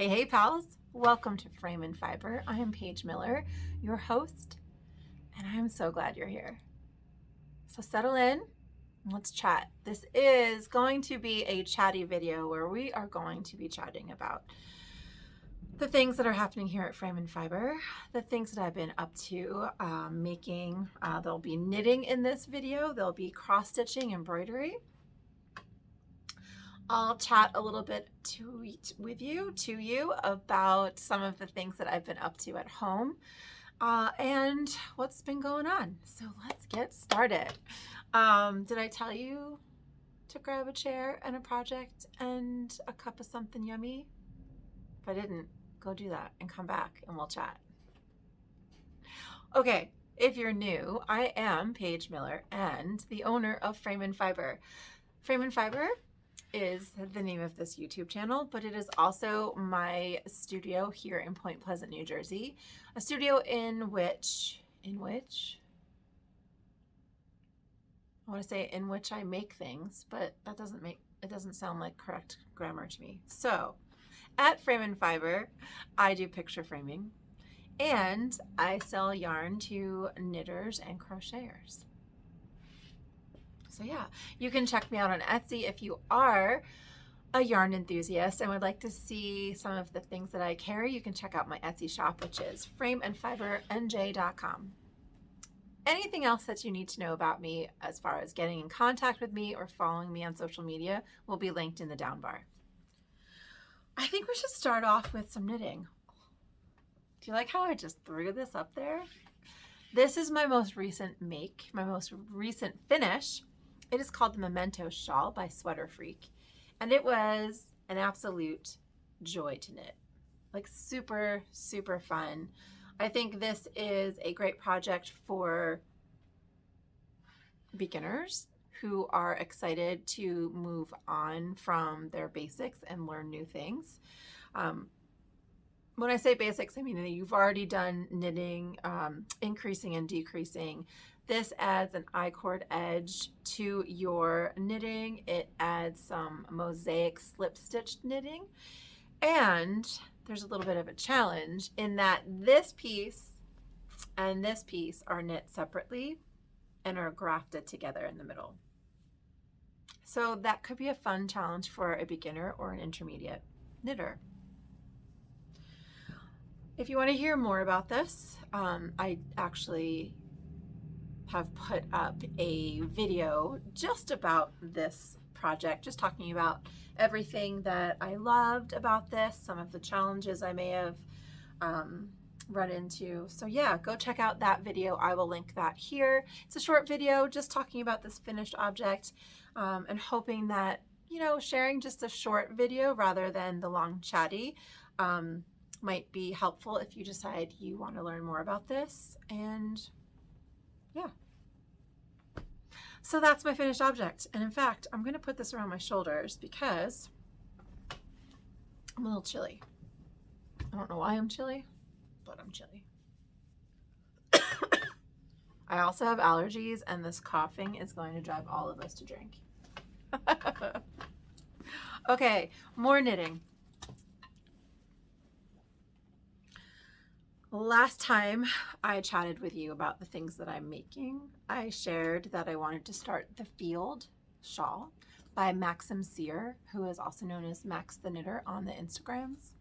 Hey, pals. Welcome to Frame and Fiber. I am Paige Miller, your host, and I'm so glad you're here. So settle in and let's chat. This is going to be a chatty video where we are going to be chatting about the things that are happening here at Frame and Fiber, the things that I've been up to making. There'll be knitting in this video. There'll be cross-stitching, embroidery. I'll chat a little bit to you about some of the things that I've been up to at home and what's been going on. So let's get started. Did I tell you to grab a chair and a project and a cup of something yummy? If I didn't, go do that and come back and we'll chat. Okay, if you're new, I am Paige Miller and the owner of Frame and Fiber. Frame and Fiber is the name of this YouTube channel, but it is also my studio here in Point Pleasant, New Jersey. A studio in which I want to say in which I make things, but it doesn't sound like correct grammar to me. So at Frame and Fiber, I do picture framing and I sell yarn to knitters and crocheters. So yeah, you can check me out on Etsy if you are a yarn enthusiast and would like to see some of the things that I carry. You can check out my Etsy shop, which is frameandfibernj.com. Anything else that you need to know about me as far as getting in contact with me or following me on social media will be linked in the down bar. I think we should start off with some knitting. Do you like how I just threw this up there? This is my most recent make, my most recent finish. It is called the Mementos shawl by Sweater Freak. And it was an absolute joy to knit. Like super, super fun. I think this is a great project for beginners who are excited to move on from their basics and learn new things. When I say basics, I mean that you've already done knitting, increasing and decreasing. This adds an I-cord edge to your knitting. It adds some mosaic slip-stitched knitting. And there's a little bit of a challenge in that this piece and this piece are knit separately and are grafted together in the middle. So that could be a fun challenge for a beginner or an intermediate knitter. If you want to hear more about this, I actually have put up a video just about this project, just talking about everything that I loved about this, some of the challenges I may have run into. So yeah, go check out that video. I will link that here. It's a short video just talking about this finished object and hoping that, you know, sharing just a short video rather than the long chatty might be helpful if you decide you want to learn more about this. And yeah. So that's my finished object. And in fact, I'm going to put this around my shoulders because I'm a little chilly. I don't know why I'm chilly, but I'm chilly. I also have allergies and this coughing is going to drive all of us to drink. Okay, more knitting. Last time I chatted with you about the things that I'm making, I shared that I wanted to start the Field Shawl by Maxim Cyr, who is also known as Max the Knitter on the Instagrams.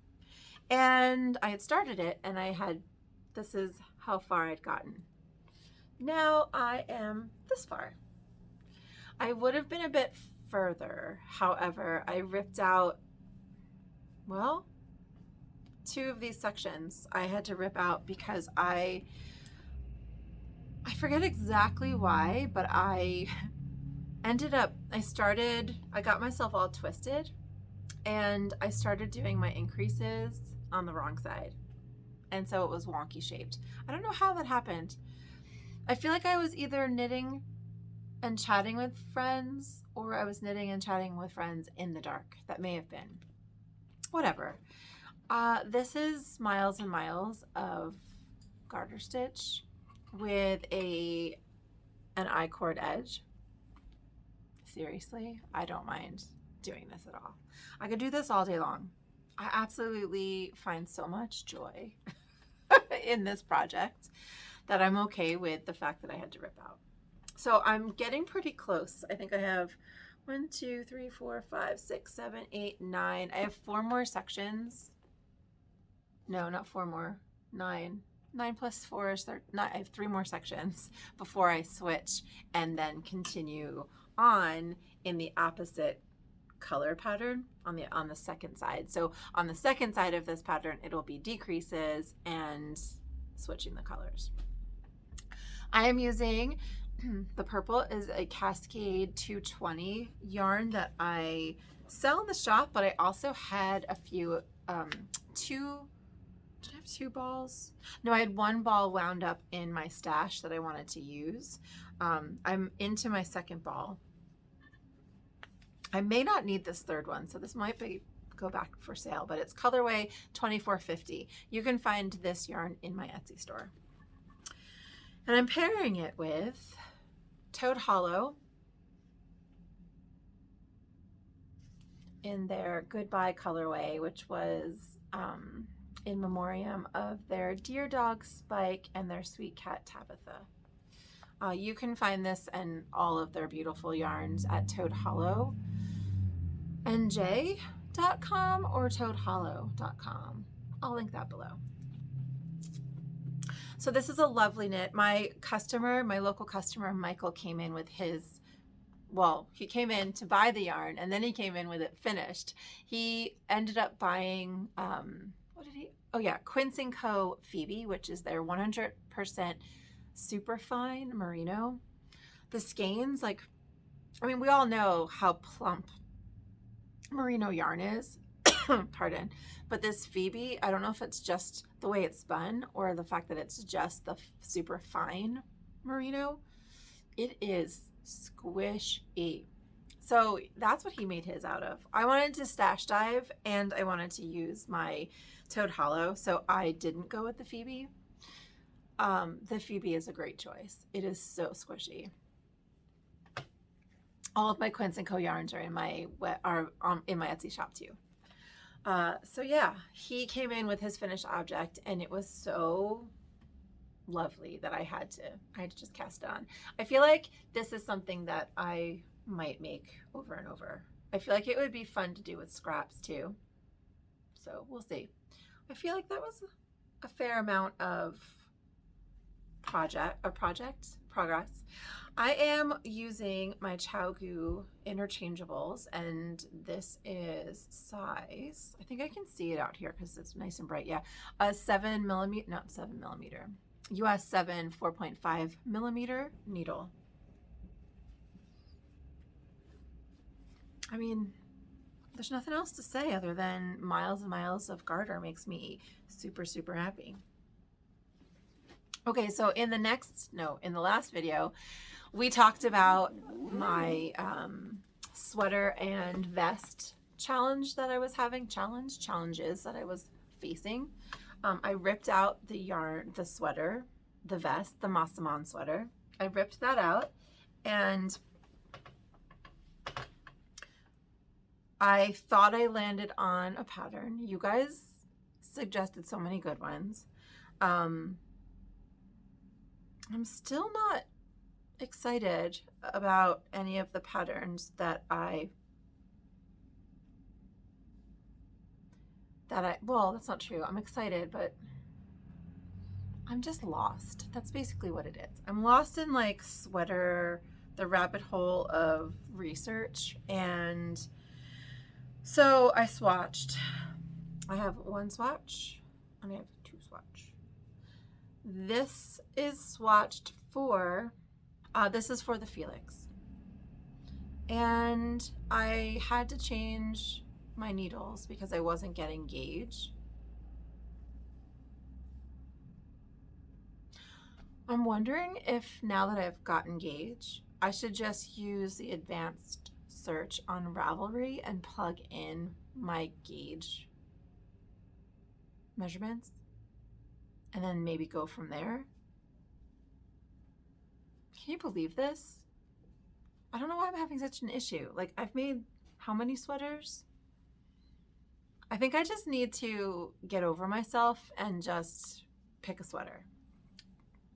And I had started it and this is how far I'd gotten. Now I am this far. I would have been a bit further. However, I ripped out, well, 2 of these sections I had to rip out because I forget exactly why, but I got myself all twisted and I started doing my increases on the wrong side. And so it was wonky shaped. I don't know how that happened. I feel like I was either knitting and chatting with friends or I was knitting and chatting with friends in the dark. That may have been. Whatever. This is miles and miles of garter stitch with an I-cord edge. Seriously, I don't mind doing this at all. I could do this all day long. I absolutely find so much joy in this project that I'm okay with the fact that I had to rip out. So I'm getting pretty close. I think I have 1, 2, 3, 4, 5, 6, 7, 8, 9. I have 4 more sections. No, not 4 more. 9. 9 plus 4 is 13. I have 3 more sections before I switch and then continue on in the opposite color pattern on the second side. So on the second side of this pattern, it'll be decreases and switching the colors. I am using the purple is a Cascade 220 yarn that I sell in the shop, but I also had a few did I have 2 balls? No, I had 1 ball wound up in my stash that I wanted to use. I'm into my second ball. I may not need this third one, so this might go back for sale, but it's colorway 2450. You can find this yarn in my Etsy store. And I'm pairing it with Toad Hollow in their Goodbye colorway, which was in memoriam of their Dear Dog Spike and their Sweet Cat Tabitha. You can find this and all of their beautiful yarns at toadhollowNJ.com or toadhollow.com. I'll link that below. So this is a lovely knit. My local customer, Michael, came in with his, he came in to buy the yarn and then he came in with it finished. He ended up buying, Quince & Co. Phoebe, which is their 100% superfine merino. The skeins, we all know how plump merino yarn is, pardon, but this Phoebe, I don't know if it's just the way it's spun or the fact that it's just the super fine merino. It is squishy. So that's what he made his out of. I wanted to stash dive and I wanted to use my Toad Hollow, so I didn't go with the Phoebe. The Phoebe is a great choice. It is so squishy. All of my Quince & Co. yarns are in my Etsy shop too. So yeah, he came in with his finished object and it was so lovely that I had to just cast it on. I feel like this is something that I might make over and over. I feel like it would be fun to do with scraps too. So we'll see. I feel like that was a fair amount of progress. I am using my ChowGoo interchangeables, and this is size, I think I can see it out here because it's nice and bright. Yeah, a 7 millimeter, not 7 millimeter, US 7 4.5 millimeter needle. I mean, there's nothing else to say other than miles and miles of garter makes me super, super happy. Okay, so in the last video, we talked about my sweater and vest challenge that I was having, challenges that I was facing. I ripped out the yarn, the sweater, the vest, the Massimon sweater. I ripped that out and I thought I landed on a pattern. You guys suggested so many good ones. I'm still not excited about any of the patterns that well, that's not true. I'm excited, but I'm just lost. That's basically what it is. I'm lost in sweater, the rabbit hole of research. And so I swatched. I have 1 swatch and I have 2 swatch. This is swatched for, this is for the Felix. And I had to change my needles because I wasn't getting gauge. I'm wondering if now that I've gotten gauge, I should just use the advanced search on Ravelry and plug in my gauge measurements and then maybe go from there. Can you believe this? I don't know why I'm having such an issue. I've made how many sweaters? I think I just need to get over myself and just pick a sweater.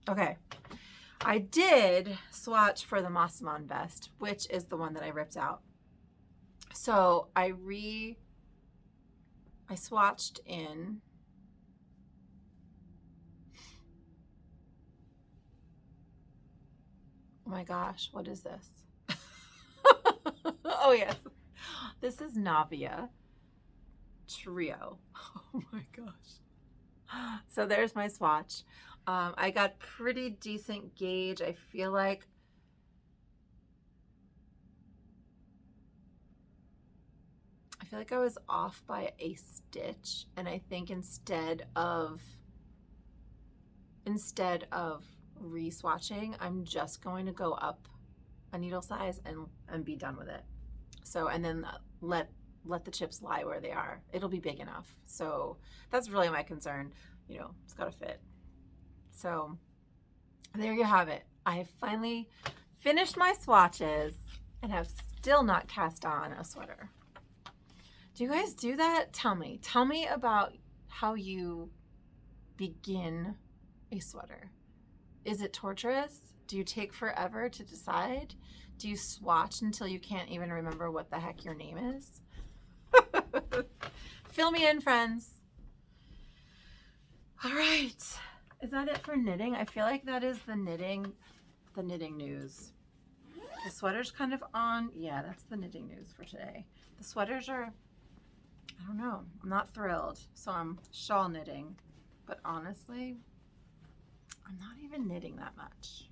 Okay. I did swatch for the Maxim vest, which is the one that I ripped out. So I swatched in oh my gosh, what is this? Oh yes, this is Navia Trio. Oh my gosh. So there's my swatch. I got pretty decent gauge. I feel like I was off by a stitch, and I think instead of re-swatching, I'm just going to go up a needle size and be done with it. So, and then let the chips lie where they are. It'll be big enough. So that's really my concern. You know, it's got to fit. So there you have it. I have finally finished my swatches and have still not cast on a sweater. Do you guys do that? Tell me. Tell me about how you begin a sweater. Is it torturous? Do you take forever to decide? Do you swatch until you can't even remember what the heck your name is? Fill me in, friends. All right. Is that it for knitting? I feel like that is the knitting news. The sweater's kind of on. Yeah, that's the knitting news for today. The sweaters are, I don't know. I'm not thrilled. So I'm shawl knitting. But honestly, I'm not even knitting that much.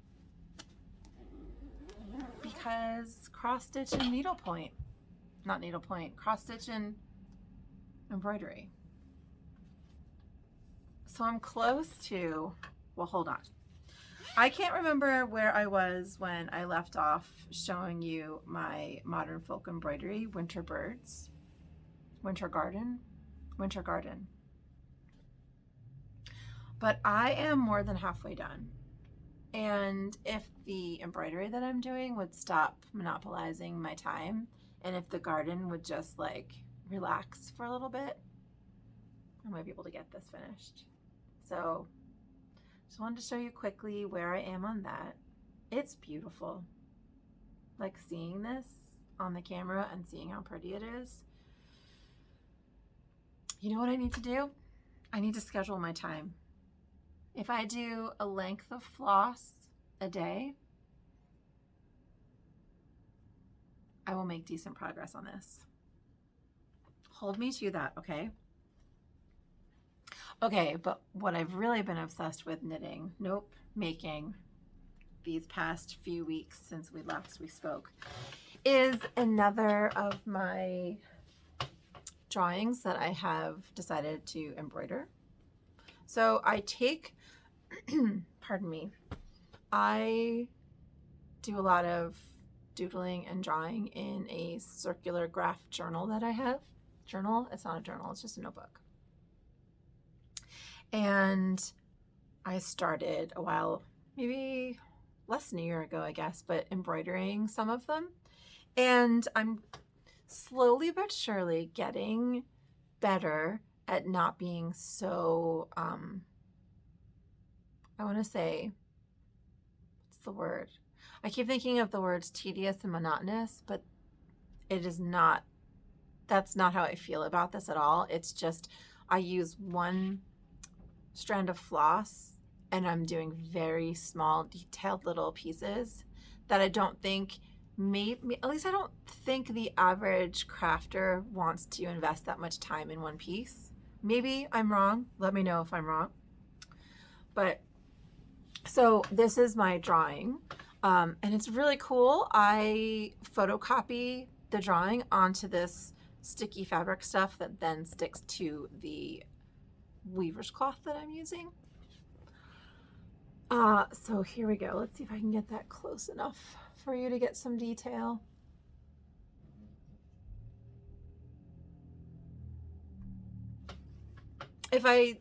Because cross stitch and needlepoint. Not needlepoint. Cross stitch and embroidery. So I'm close to, well, hold on. I can't remember where I was when I left off showing you my modern folk embroidery, Winter Birds, Winter Garden. But I am more than halfway done. And if the embroidery that I'm doing would stop monopolizing my time, and if the garden would just like relax for a little bit, I might be able to get this finished. So just wanted to show you quickly where I am on that. It's beautiful. Like seeing this on the camera and seeing how pretty it is. You know what I need to do? I need to schedule my time. If I do a length of floss a day, I will make decent progress on this. Hold me to that, okay? Okay, but what I've really been obsessed with making these past few weeks since we spoke, is another of my drawings that I have decided to embroider. So I take, pardon me, I do a lot of doodling and drawing in a circular graph journal that I have. Journal? It's not a journal, it's just a notebook. And I started a while, maybe less than a year ago, I guess, but embroidering some of them. And I'm slowly but surely getting better at not being so, I want to say, what's the word? I keep thinking of the words tedious and monotonous, but it is not, that's not how I feel about this at all. It's just, I use one strand of floss and I'm doing very small detailed little pieces that I don't think at least I don't think the average crafter wants to invest that much time in one piece. Maybe I'm wrong. Let me know if I'm wrong. But so this is my drawing, and it's really cool. I photocopy the drawing onto this sticky fabric stuff that then sticks to the weaver's cloth that I'm using. So here we go. Let's see if I can get that close enough for you to get some detail. If I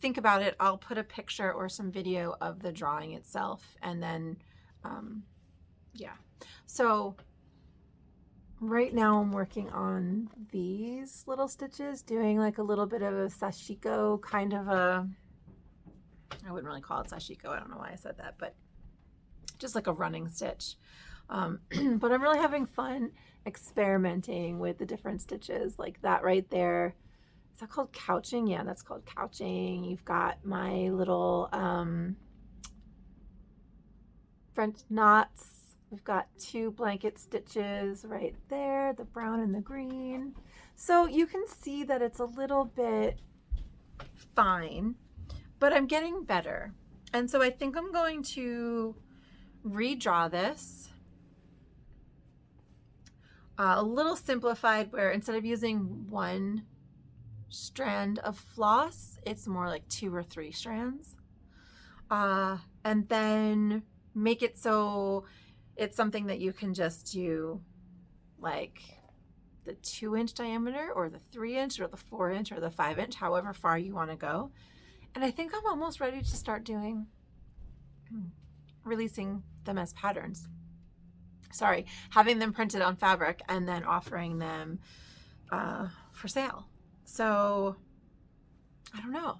think about it, I'll put a picture or some video of the drawing itself, and then yeah. So right now I'm working on these little stitches, doing like a little bit of a sashiko kind of a, I wouldn't really call it sashiko, I don't know why I said that, but just like a running stitch. But I'm really having fun experimenting with the different stitches, like that right there. Is that called couching? Yeah, that's called couching. You've got my little French knots. We've got 2 blanket stitches right there, the brown and the green. So you can see that it's a little bit fine, but I'm getting better. And so I think I'm going to redraw this a little simplified, where instead of using 1 strand of floss, it's more like 2 or 3 strands, and then make it so it's something that you can just do like the 2-inch diameter or the 3-inch or the 4-inch or the 5-inch, however far you want to go. And I think I'm almost ready to start doing releasing them as patterns. Sorry, having them printed on fabric and then offering them for sale. So I don't know.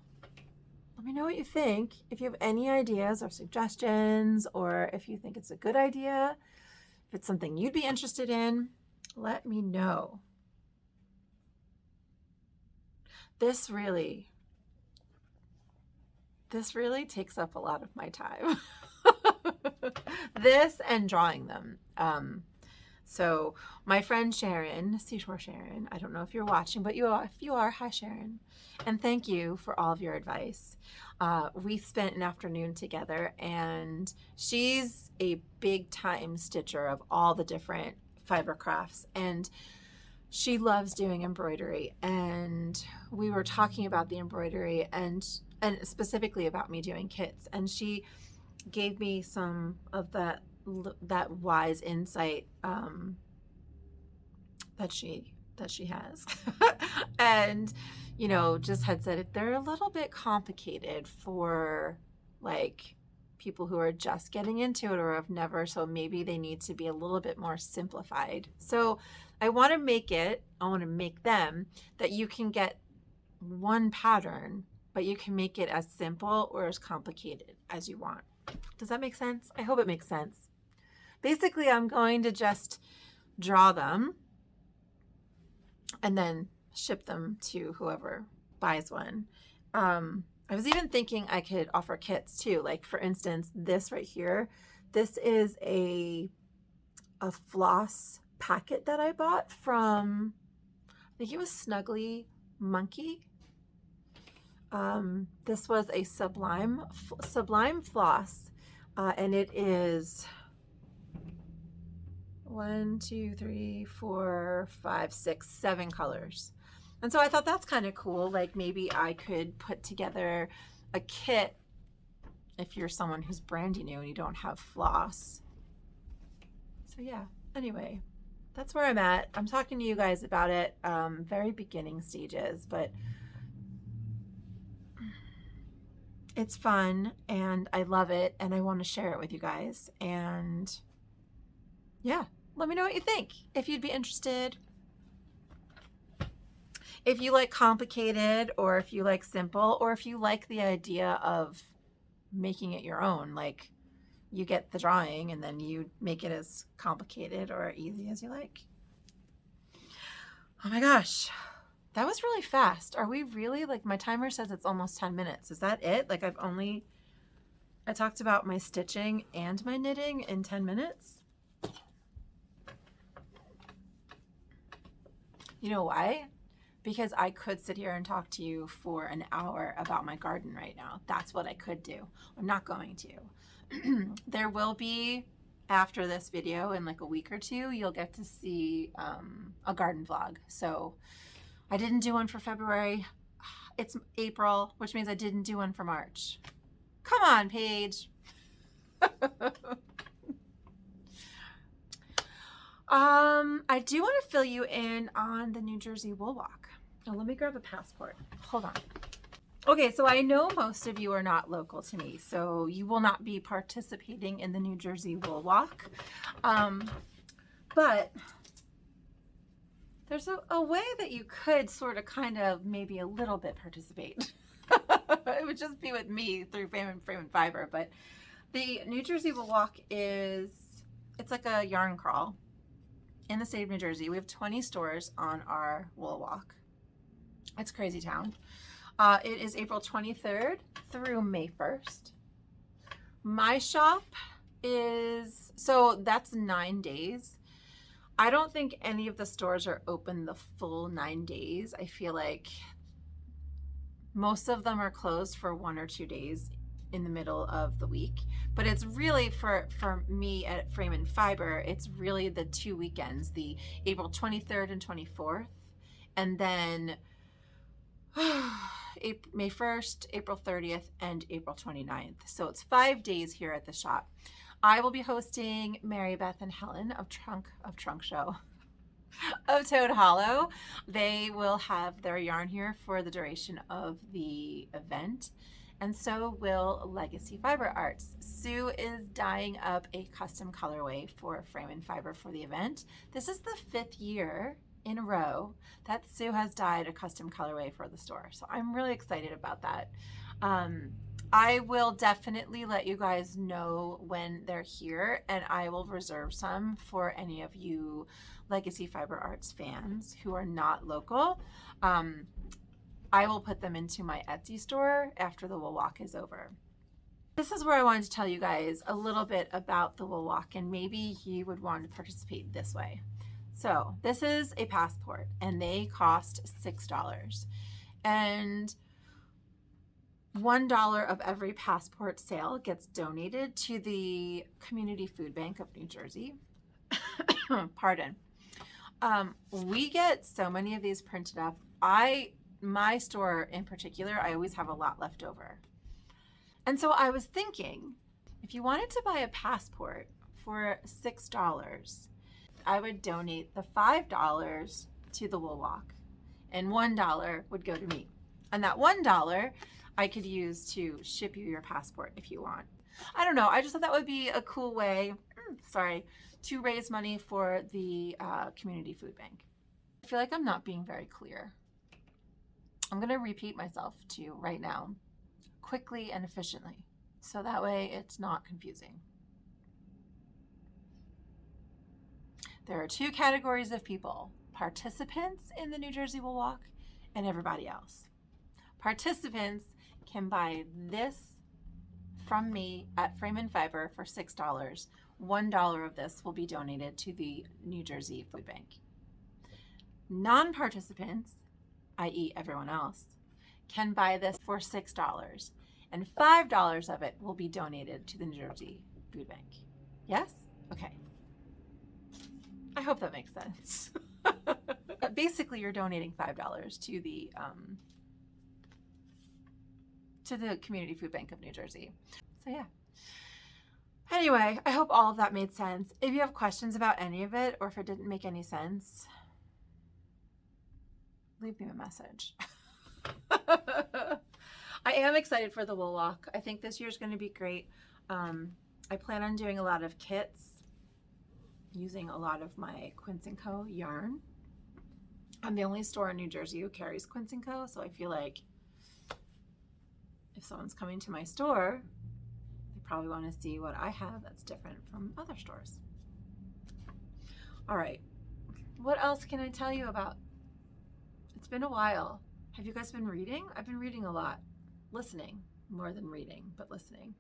Let me know what you think. If you have any ideas or suggestions, or if you think it's a good idea, if it's something you'd be interested in, let me know. This really takes up a lot of my time. This and drawing them. So my friend Sharon, Seashore Sharon, I don't know if you're watching, but if you are, hi Sharon. And thank you for all of your advice. We spent an afternoon together, and she's a big time stitcher of all the different fiber crafts, and she loves doing embroidery. And we were talking about the embroidery and specifically about me doing kits. And she gave me some of that wise insight that she has. And you know, just had said they're a little bit complicated for like people who are just getting into it or have never, so maybe they need to be a little bit more simplified. So I want to make them that you can get one pattern, but you can make it as simple or as complicated as you want. Does that make sense? I hope it makes sense. Basically, I'm going to just draw them and then ship them to whoever buys one. I was even thinking I could offer kits too. Like for instance, this right here, this is a floss packet that I bought from, I think it was Snuggly Monkey. This was a sublime floss, and it is 1, 2, 3, 4, 5, 6, 7 colors. And so I thought that's kind of cool. Like maybe I could put together a kit if you're someone who's brand new and you don't have floss. So yeah, anyway, that's where I'm at. I'm talking to you guys about it, very beginning stages, but it's fun and I love it and I want to share it with you guys. And yeah, let me know what you think. If you'd be interested, if you like complicated, or if you like simple, or if you like the idea of making it your own, like you get the drawing and then you make it as complicated or easy as you like. Oh my gosh, that was really fast. Are we really, like my timer says it's almost 10 minutes. Is that it? Like I talked about my stitching and my knitting in 10 minutes. You know why? Because I could sit here and talk to you for an hour about my garden right now. That's what I could do. I'm not going to. There will be, after this video in like a week or two, you'll get to see a garden vlog. So I didn't do one for February. It's April, which means I didn't do one for March. Come on, Paige. I do want to fill you in on the New Jersey Wool Walk. Now, let me grab a passport. Hold on. Okay, so I know most of you are not local to me, so you will not be participating in the New Jersey Wool Walk. But there's a way that you could sort of kind of maybe a little bit participate. It would just be with me through Frame and Fiber. But the New Jersey Wool Walk it's like a yarn crawl in the state of New Jersey. We have 20 stores on our Wool Walk. It's crazy town. It is April 23rd through May 1st. My shop so that's 9 days. I don't think any of the stores are open the full 9 days. I feel like most of them are closed for 1 or 2 days in the middle of the week. But it's really, for me at Frame and Fiber, it's really the 2 weekends, the April 23rd and 24th, and then May 1st, April 30th, and April 29th. So it's 5 days here at the shop. I will be hosting Mary Beth and Helen of Trunk Show of Toad Hollow. They will have their yarn here for the duration of the event, and so will Legacy Fiber Arts. Sue is dyeing up a custom colorway for Frame and Fiber for the event. This is the 5th year in a row that Sue has dyed a custom colorway for the store, so I'm really excited about that. I will definitely let you guys know when they're here, and I will reserve some for any of you Legacy Fiber Arts fans who are not local. I will put them into my Etsy store after the Wool Walk is over. This is where I wanted to tell you guys a little bit about the Wool Walk, and maybe you would want to participate this way. So this is a passport, and they cost $6. And $1 of every passport sale gets donated to the Community Food Bank of New Jersey. Pardon. We get so many of these printed up. My store in particular, I always have a lot left over. And so I was thinking, if you wanted to buy a passport for $6, I would donate the $5 to the Wool Walk, and $1 would go to me. And that $1 I could use to ship you your passport if you want. I don't know. I just thought that would be a cool way, to raise money for the Community Food Bank. I feel like I'm not being very clear. I'm going to repeat myself to you right now, quickly and efficiently, so that way it's not confusing. There are 2 categories of people: participants in the New Jersey Wool Walk and everybody else. Participants can buy this from me at Frame and Fiber for $6. $1 of this will be donated to the New Jersey Food Bank. Non-participants, i.e. everyone else, can buy this for $6, and $5 of it will be donated to the New Jersey Food Bank. Yes? Okay. I hope that makes sense. Basically, you're donating $5 to the Community Food Bank of New Jersey. So yeah. Anyway, I hope all of that made sense. If you have questions about any of it, or if it didn't make any sense, leave me a message. I am excited for the Wool Walk. I think this year's going to be great. I plan on doing a lot of kits, using a lot of my Quince & Co. yarn. I'm the only store in New Jersey who carries Quince & Co., so I feel like if someone's coming to my store, they probably want to see what I have that's different from other stores. All right, what else can I tell you about? It's been a while. Have you guys been reading? I've been reading a lot. Listening, more than reading, but listening.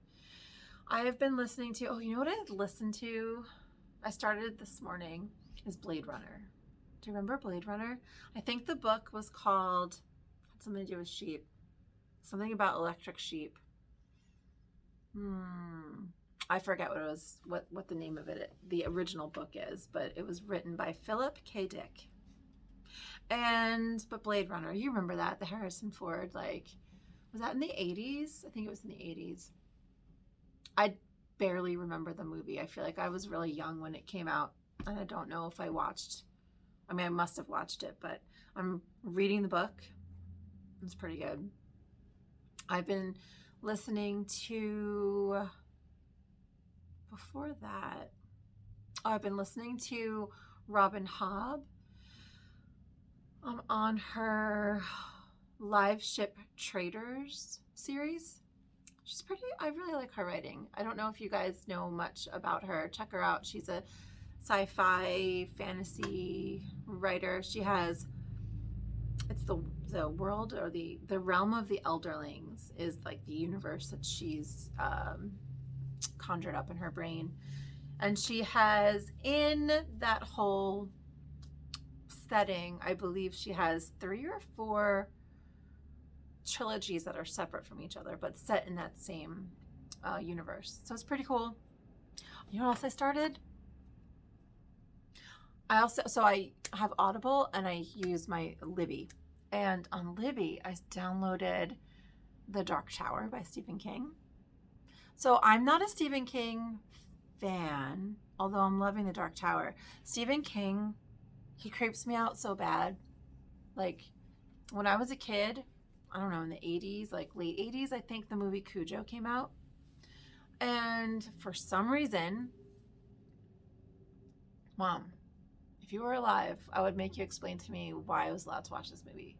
I have been listening to, you know what I had listened to? I started this morning, is Blade Runner. Do you remember Blade Runner? I think the book was called, had something to do with sheep. Something about electric sheep. I forget what it was, what the name of it, the original book is, but it was written by Philip K. Dick. But Blade Runner, you remember that, the Harrison Ford, was that in the 80s? I think it was in the 80s. I barely remember the movie. I feel like I was really young when it came out, and I don't know if I watched. I mean, I must have watched it, but I'm reading the book. It's pretty good. I've been listening to, before that, I've been listening to Robin Hobb. on her Live Ship Traders series. She's pretty, I really like her writing. I don't know if you guys know much about her. Check her out. She's a sci-fi fantasy writer. She has, it's the world, or the realm of the Elderlings is like the universe that she's conjured up in her brain. And she has, in that whole setting, I believe she has 3 or 4 trilogies that are separate from each other, but set in that same universe. So it's pretty cool. You know what else I started? I have Audible and I use my Libby. And on Libby, I downloaded The Dark Tower by Stephen King. So I'm not a Stephen King fan, although I'm loving The Dark Tower. Stephen King, he creeps me out so bad. Like, when I was a kid, I don't know, in the 80s, like late 80s, I think the movie Cujo came out. And for some reason, Mom, if you were alive, I would make you explain to me why I was allowed to watch this movie.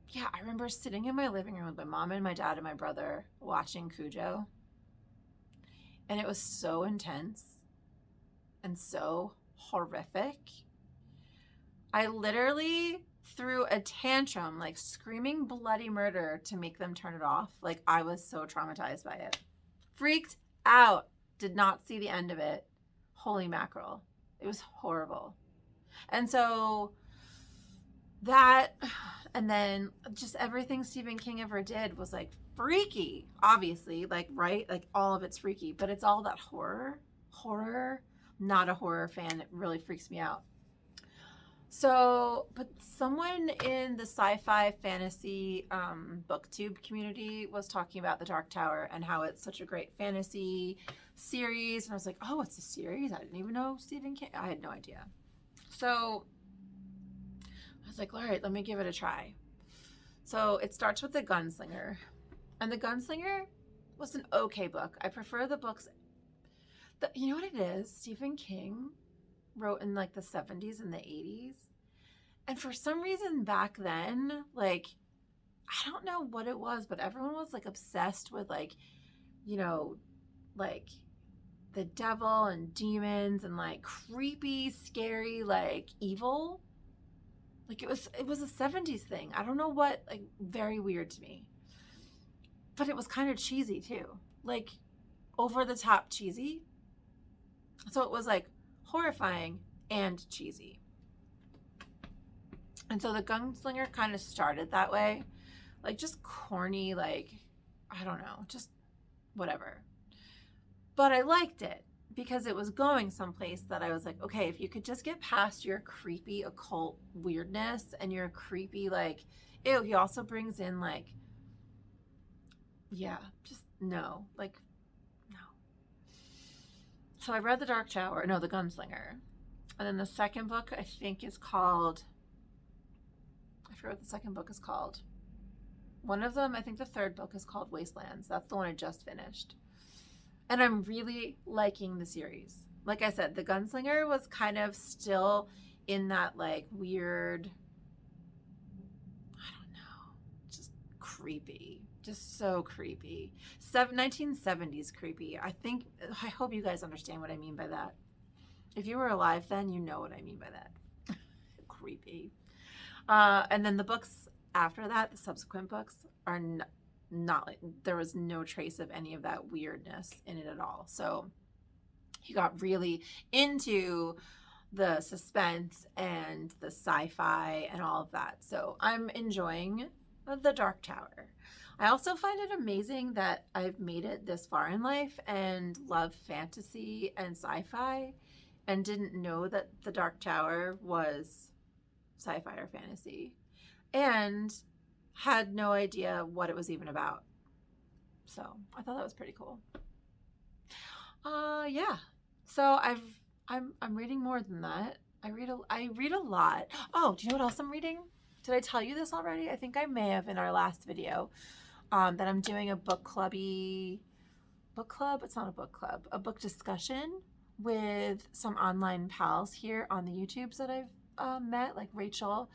Yeah, I remember sitting in my living room with my mom and my dad and my brother watching Cujo. And it was so intense and so horrific. I literally threw a tantrum, like screaming bloody murder to make them turn it off. Like, I was so traumatized by it. Freaked out. Did not see the end of it. Holy mackerel. It was horrible. And so that, and then just everything Stephen King ever did was like freaky, obviously, like, right? Like, all of it's freaky, but it's all that horror. Not a horror fan. It really freaks me out. So, but someone in the sci-fi fantasy booktube community was talking about The Dark Tower and how it's such a great fantasy series. And I was like, oh, it's a series? I didn't even know Stephen King. I had no idea. So I was like, all right, let me give it a try. So it starts with The Gunslinger. And The Gunslinger was an okay book. I prefer the books. You know what it is? Stephen King wrote in like the 70s and the 80s. And for some reason back then, like, I don't know what it was, but everyone was like obsessed with, like, you know, like the devil and demons and like creepy, scary, like evil. Like, it was a 70s thing. I don't know what, like, very weird to me. But it was kind of cheesy too. Like, over the top cheesy. So it was like horrifying and cheesy. And so The Gunslinger kind of started that way. Like, just corny, like, I don't know, just whatever. But I liked it because it was going someplace that I was like, okay, if you could just get past your creepy occult weirdness and your creepy, like, ew, he also brings in, like, yeah, just no, like, no. So I read The Gunslinger. And then the second book, I think, is called, I forget what the second book is called. One of them, I think the third book is called Wastelands. That's the one I just finished. And I'm really liking the series. Like I said, The Gunslinger was kind of still in that, like, weird, I don't know, just creepy. Just so creepy. 1970s creepy. I hope you guys understand what I mean by that. If you were alive then, you know what I mean by that. Creepy. And then the books after that, the subsequent books, are not like, there was no trace of any of that weirdness in it at all. So he got really into the suspense and the sci-fi and all of that. So I'm enjoying The Dark Tower. I also find it amazing that I've made it this far in life and love fantasy and sci-fi and didn't know that The Dark Tower was sci-fi or fantasy, and had no idea what it was even about. So I thought that was pretty cool. Yeah. So I'm reading more than that. I read a lot. Oh, do you know what else I'm reading? Did I tell you this already? I think I may have in our last video. That I'm doing a book club. It's not a book club. A book discussion with some online pals here on the YouTubes that I've met, like Rachel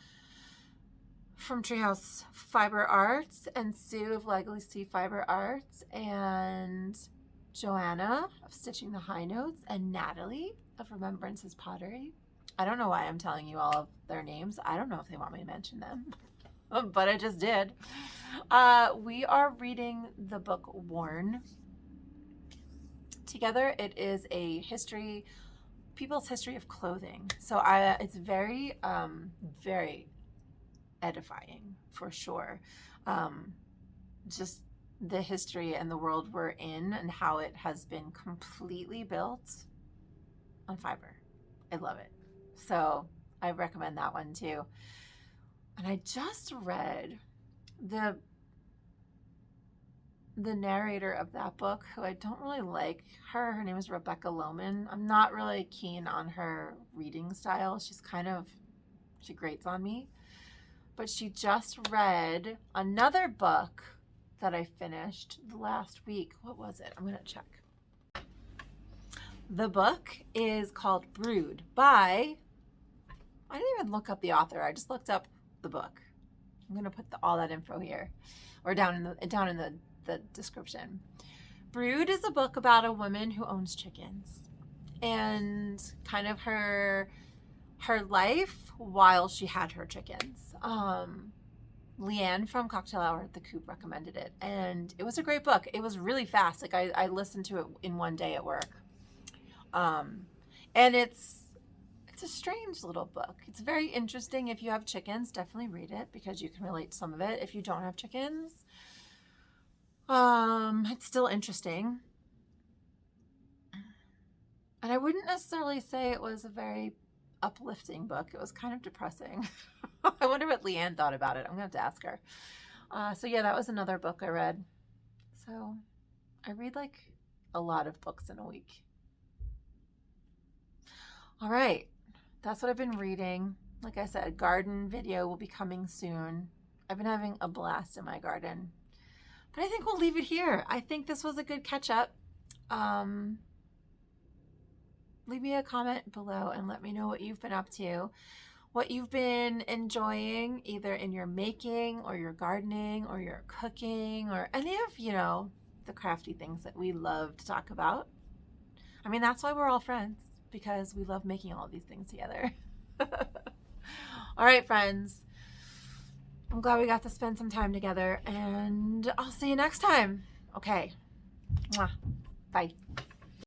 from Treehouse Fiber Arts and Sue of Legacy Fiber Arts and Joanna of Stitching the High Notes and Natalie of Remembrances Pottery. I don't know why I'm telling you all of their names. I don't know if they want me to mention them, but I just did. We are reading the book Worn together. It is a history, people's history of clothing. So it's very, very edifying for sure. Just the history and the world we're in and how it has been completely built on fiber. I love it. So I recommend that one too. And I just read the narrator of that book, who I don't really like her. Her name is Rebecca Lohman. I'm not really keen on her reading style. She grates on me. But she just read another book that I finished the last week. What was it? I'm going to check. The book is called Brood by, I didn't even look up the author. I just looked up the book. I'm going to put all that info here or down in the description. Brood is a book about a woman who owns chickens and kind of her life while she had her chickens. Leanne from Cocktail Hour at the Coop recommended it, and it was a great book. It was really fast. Like I listened to it in one day at work. And it's a strange little book. It's very interesting. If you have chickens, definitely read it because you can relate to some of it. If you don't have chickens, it's still interesting. And I wouldn't necessarily say it was a very uplifting book. It was kind of depressing. I wonder what Leanne thought about it. I'm gonna have to ask her. So yeah, that was another book I read. So I read like a lot of books in a week. All right, that's what I've been reading. Like I said, garden video will be coming soon. I've been having a blast in my garden, but I think we'll leave it here. I think this was a good catch up. Leave me a comment below and let me know what you've been up to, what you've been enjoying either in your making or your gardening or your cooking or any of, the crafty things that we love to talk about. I mean, that's why we're all friends, because we love making all of these things together. All right, friends. I'm glad we got to spend some time together, and I'll see you next time. Okay. Mwah. Bye.